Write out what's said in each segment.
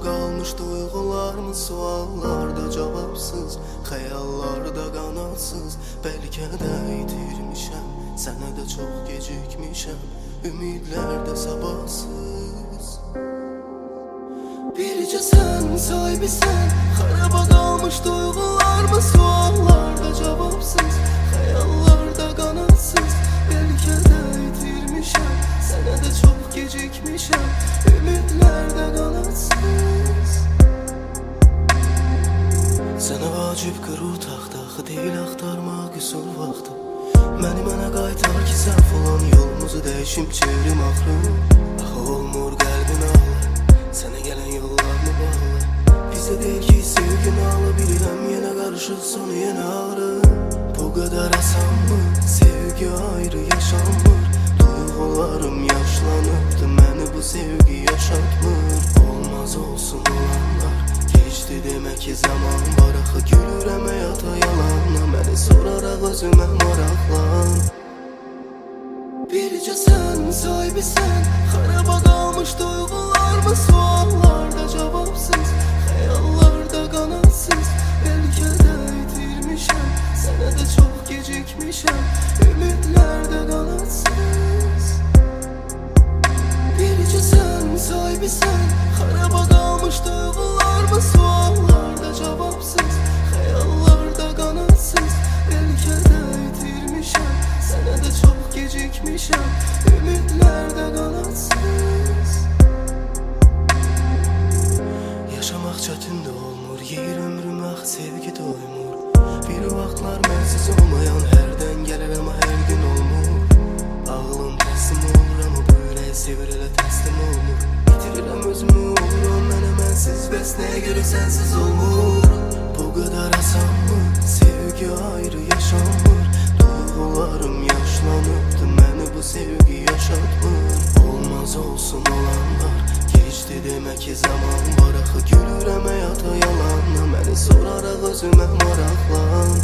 qalmış duyğularımız, suallarda cavabsız, xəyallarda qanadsız. Bəlkə də itirmişəm, sənə də çox gecikmişəm, ümidlərdə sabahsız. Bircə sən sahibisən, xaraba qalmış duyğularımız, suallarda cavabsız, xəyallarda qanadsız. Bəlkə də itirmişəm, sənə də çox gecikmişəm, ümidlərdə qanadsız. Sənə vacib qırı taxtaxı deyil, axtarmaq qüsur vaxtı. Mənə qaytar ki, səhv olan yolumuzu dəyişim, çevrim axrı. Axı olmur qəlbin ağlar, sənə gələn yollarını bağlar. Bizə deyil ki, sevgin ağla, bilirəm yenə qarışıq, sonu yenə ağrı. Bu qədər asanmır, sevgi ayrı yaşanmır. Duyğularım yaşlanıbdı, məni bu sevgi yaşatmır. Olmaz olsun olanlar, keçdi demək ki zaman var. Axı gülürəm həyata yalanla, məni soraraq özümə maraqlan. Bircə sən sahibisən, xaraba qalmış duyğularımız, suallarda cavabsız, xəyallarda qanadsız. Bəlkə də itirmişəm, sənə də çox gecikmişəm, ümidlərdə qanadsız. Bircə sən sahibisən, xaraba qalmış duyğularımız, suallarda cavabsız, xəyallarda qanadsız. Bəlkə də itirmişəm, sənə də çox gecikmişəm, ümidlərdə qanadsız. Yaşamaq çətin də olmur, yeyir ömrüm axı sevgi doymur. Bir vaxtlar mənsiz olmayan hərdən gəlir, amma hər gün olmur. Ağlım təslim olur, amma bu ürək sevir, elə təslim olmur. İtirirəm özümü, oluram mənə mənsiz, bəs nəyə görə sənsiz olmur? Bu qədər asanmır, sevgi ayrı yaşanmır. Duyğularım yaşlanıbdı, məni bu sevgi yaşatmır. Olmaz olsun olanlar, keçdi demək ki zaman var. Axı gülürəm həyata yalanla, məni soraraq özümə maraqlan.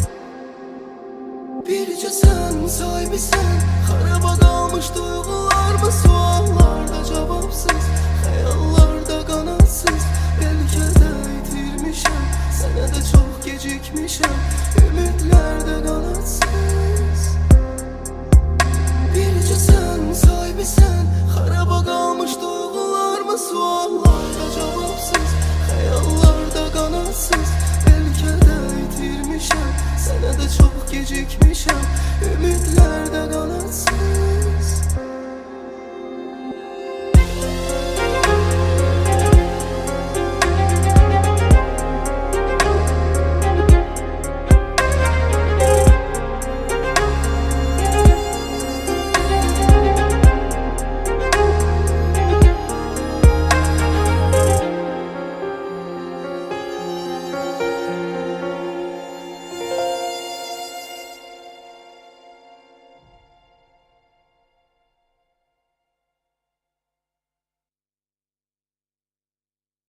Bircə sən sahibisən, xaraba qalmış duyğularımız, suallarda cavabsız, xəyallarda qanadsız. Bəlkə də itirmişəm, sənə də çox gecikmişəm, ümidlərdə qanadsız. Bircə sən sahibisən, xaraba qalmış duyğularımız, suallarda cavabsız, xəyallarda qanadsız. Bəlkə də itirmişəm, sənə də çox gecikmişəm, ümidlərdə qanadsız.